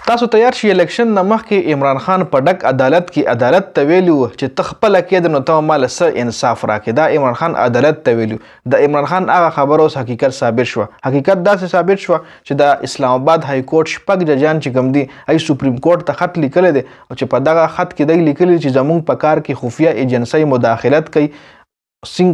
تاسو تیار شئ الیکشن نه مخکې عمران خان په ډک عدالت کې عدالت ته ویلي وو چې ته خپله کېده نو ته ماله څه انصاف راکړې. دا عمران خان عدالت ته ویلي وو. د عمران خان هغه خبره اوس حقیقت ثابت شوه. حقیقت داسې ثابت شوه چې د اسلام آباد های کورټ شپږ ججان چې کوم دي ای سپریم کورټ ته خط لیکلی دی او چې په دغه خط کې دی لیکلي چې زموږ په کار کې خفیه ایجنسۍ مداخلت کوي.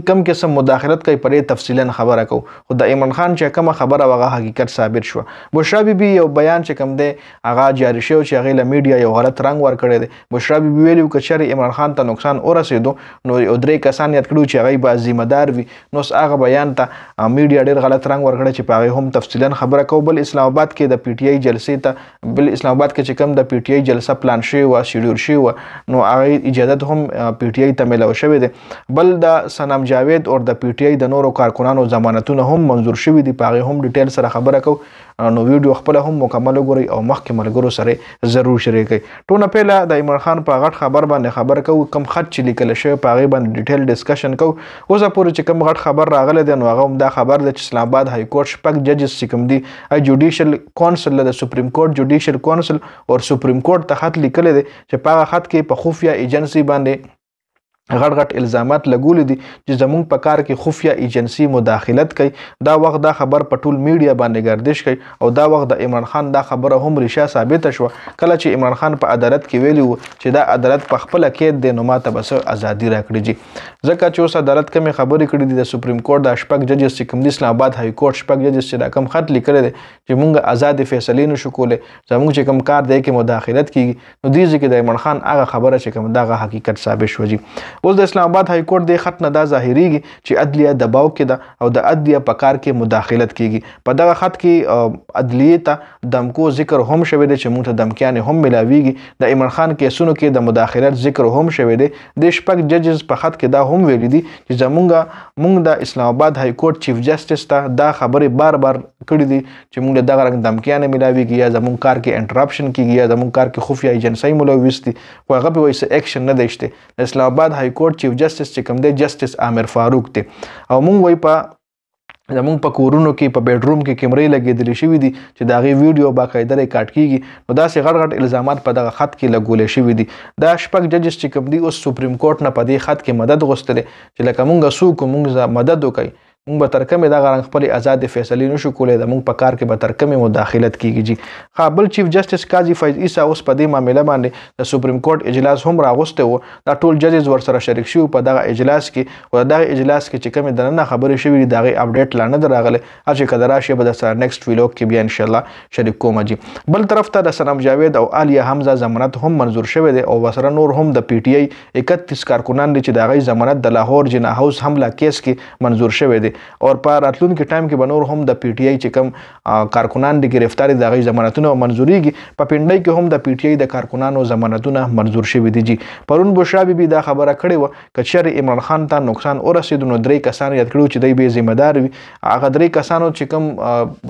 کم قسم مداخلت کوي پرې تفصیلا خبره کو. خو د عمران خان چې کومه خبره هغه حقیقت ثابت شوه. بشرا بیبي یو بیان چې کوم دی هغه جاری شو چې هغې له میډیا یو غلط رنګ ورکړی دی. بشرا بیبي ویلي که چېرې عمران خان ته نقصان ورسېدو نو یو درې کسان یاد کړو چې هغوی به ذمه دار وي. نو اوس هغه بیان ته میډیا ډېر غلط رنګ ورکړی چې په هغې هم تفصیلا خبره کو. بل اسلام آباد کې د پی ټي آی جلسې ته بل اسلام آباد کې چې کوم د پی ټي آی جلسه پلان شوې وه شیډول شوې وه نو هغې اجازت هم پی ټي آی ته میلاو شوی دی. بل د سنم جاوید او د پی ټي آی د نورو کارکنانو ضمانتونه هم منظور شوي دي. په هغې هم ډیټیل سره خبره کو. نو ویډیو خپله هم مکمل وګورئ او مخکې ملګرو سره ضرور شریک کړئ. ټونه پیله د عمران خان په غټ خبر باندې خبر کوو. کم خط چې لیکلی شوی په هغې باندې ډیټیل ډسکشن کوو. اوسه پورې چې کوم غټ خبر راغلی دی نو هغه هم دا خبر دی چې اسلام آباد های کورټ شپږ ججز چې کوم دي جوډیشل کونسل د سپریم کورټ جوډیشل کونسل او سپریم کورټ ته خط لیکلی دی چې په هغه خط کې په خفیه ایجنسي باندې غټ غټ الزامات لګولی دي چې زموږ په کار کې خفیه ایجنسي مداخلت کوي. دا وخت دا خبر په ټول میډیا باندې گردش کوي او دا وخت د عمران خان دا خبره هم ریشه ثابته شوه کله چې عمران خان په عدالت کې ویلي وو چې دا عدالت په خپله قید دی نو ماته به څه ازادي راکړي جي. ځکه چې اوس عدالت کمې خبرې کړي دي. د سپریم کورټ د شپږ ججز چې کوم دي اسلام آباد های کورټ شپږ ججز چې دا کوم خط لیکلی دی چې موږ ازادې فیصلې نشو کولی زموږ چې کوم کار دی کې مداخلت کیږي نو دې ځای کې د عمران خان هغه خبره چې کوم دغه حقیقت ثابت شوه جي. اوس د اسلام آباد های کورټ د خط نه دا ظاهریږي چې عدلیه دباو کې ده او د عدلیه په کار کې مداخلت کیږي. په دغه خط کې عدلیې ته دمکو ذکر هم شوی دی چې موږ ته دمکیانې هم ملاویږي. د عمران خان کیسونو کې د مداخلت ذکر هم شوی دی. د شپږ ججز په خط کې دا هم ویلي دي چې موږ د اسلام آباد های کورټ چیف جسټس ته دا خبرې بار بار کړي دي چې موږ له دغه رنګ دمکیانې ملاویږي یا زموږ کار کې انټرپشن کیږي یا زموږ کار کې خفیه ایجنسۍ ملوث دي خو هغه پې وایي څه ایکشن نه دی شته. د اسلام آباد های کورټ چیف جسټس چې کوم دی جسټس عامر فاروق دی او موږ وایي په زموږ په کورونو کې په بیډروم کې کیمرې لګېدلې شوي دي چې د هغې ویډیو باقاعده ریکارډ کیږي. نو داسې غټ غټ الزامات په دغه خط کې لګولی شوي دي. دا شپږ ججز چې کوم دي اوس سپریم کورټ نه په دې خط کې مدد غوښتلی چې لکه موږ څوک موږ مدد وکړئ موږ به تر کمې دغه رنګ خپلې ازادې فیصلې نشو کولی زموږ په کار کې به تر کمې مداخلت کیږي جي. بل چیف جسټس قاضي فیض عیسی اوس په دې معامله باندې د سپریم کورټ اجلاس هم راغوستی و. دا ټول ججز ورسره شریک شوي په دغه اجلاس کې او دغه اجلاس کې چې کومې دننه خبرې شوي دي د هغې اپډیټ لا نه ده راغلی. هر چې که راشي به در سره نیکسټ ویلوګ کې بیا انشاءالله شریک کوم جي. بل طرف ته د سنم جاوید او عالیه حمزه ضمانت هم منظور شوی دی او ورسره نور هم د پی ټي آی 31 کارکنان دي چې د هغوی ضمانت د لاهور جنا هاوس حمله کیس کې منظور شوی دی او په راتلونکي ټایم کې به نور هم د پی ټي آی چې کوم کارکنان د ګرفتار د هغوی ضمانتونه منظوریږي. په پنډۍ کې هم د پی ټي آی د کارکنانو ضمانتونه منظور شوي دي جي. پرون بشرا بیبي دا خبره کړې وه که چېرې عمران خان ته نقصان ورسېدو نو 3 کسان یاد کړو چې دی به ذمه دار وي. هغه 3 کسانو چې کوم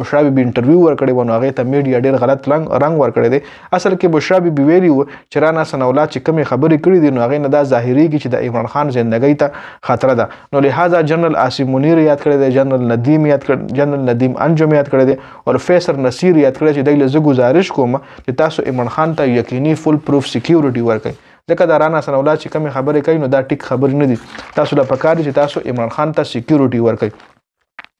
بشرا بیبي انټرویو ورکړی و نو هغې ته میډیا ډېر غلط رنګ ورکړی دی. اصل کې بشرا بیبي ویلي وه چې رانا ثناالله چې کومې خبرې کړي دي نو هغې نه دا ظاهریږي چې د عمران خان زندګۍ ته خطره ده. نو لہذا جنرل عاصم منیر یاد کړی دی جنرل ندیم یاد کړ جنرل ندیم انجم یاد کړی دی او فیصل نصیر یاد کړی چې دی له زه گزارش کوم چې تاسو عمران خان ته یقیني فل پروف سکیورټي ورکړئ. ځکه د رانا ثناالله چې کومې خبرې کوي نو دا ټیک خبرې نه دي. تاسو له پکار دي چې تاسو عمران خان ته سکیورټي ورکړئ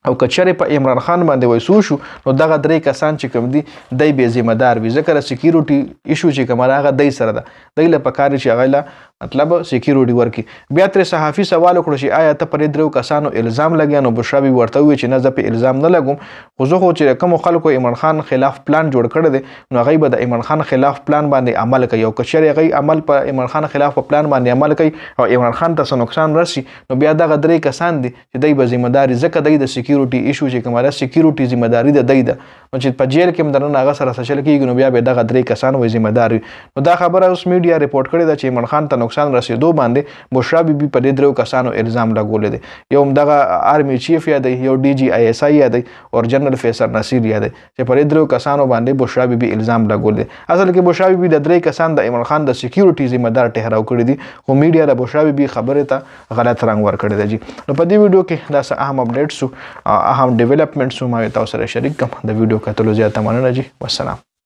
او که چېرې په عمران خان باندې ویسو شو نو دغه 3 کسان چې کوم دي دی بې ذمه دار وي. ځکه د سکیورټي ایشو چې کوم هغه دی سره ده دی له پکار دي چې هغوی له مطلب سکیورټي ورکړي. بیا ترې صحافي سوال وکړو چې آیا ته پر 3 کسانو الزام لګیا نو بشرا بیبي ورته وویل چې نه زه پې الزام نه لګوم خو زه خو چې کومو خلکو عمران خان خلاف پلان جوړ کړی دی نو هغوی به د عمران خان خلاف پلان باندې عمل کوي او که چېرې هغوی عمل په عمران خان خلاف په پلان باندې عمل کوي او عمران خان ته څه نقصان رسي نو بیا دغه 3 کسان دي چې دی به ذمه دار ځکه دی د سکیورټي ایشو چې کومه ده سکیورټي ذمه داري د دی ده نو چې په جیل کې هم دننه هغه سره څه چل کېږي نو بیا به دغه 3 کسان وایي ذمه دار وي. نو دا خبره اوس میډیا ریپورټ کړې ده چې عمران خان ته نقصان رسېدو باندې بشرا بیبي په دې 3 کسانو الزام لګولی دی. یو همدغه آرمي چیف یادی یو ډي جي آی ایس آی یادی او جنرل فیصل نصیر یادی چې په دې 3 کسانو باندې بشرا بیبي الزام لګولی دی. اصل کې بشرا بیبي د 3 کسان د عمران خان د سکیورټي ذمه دار ټهراو کړي دي خو میډیا د بشرا بیبي خبرې ته غلط رنګ ورکړی دی جي. نو په دې ویډیو کې دا څه اهم اپډیټس اهم ډیولپمنټس ما تاسو سره شریک کوم. د ویډیو کتلو زیاته مننه جي. والسلام.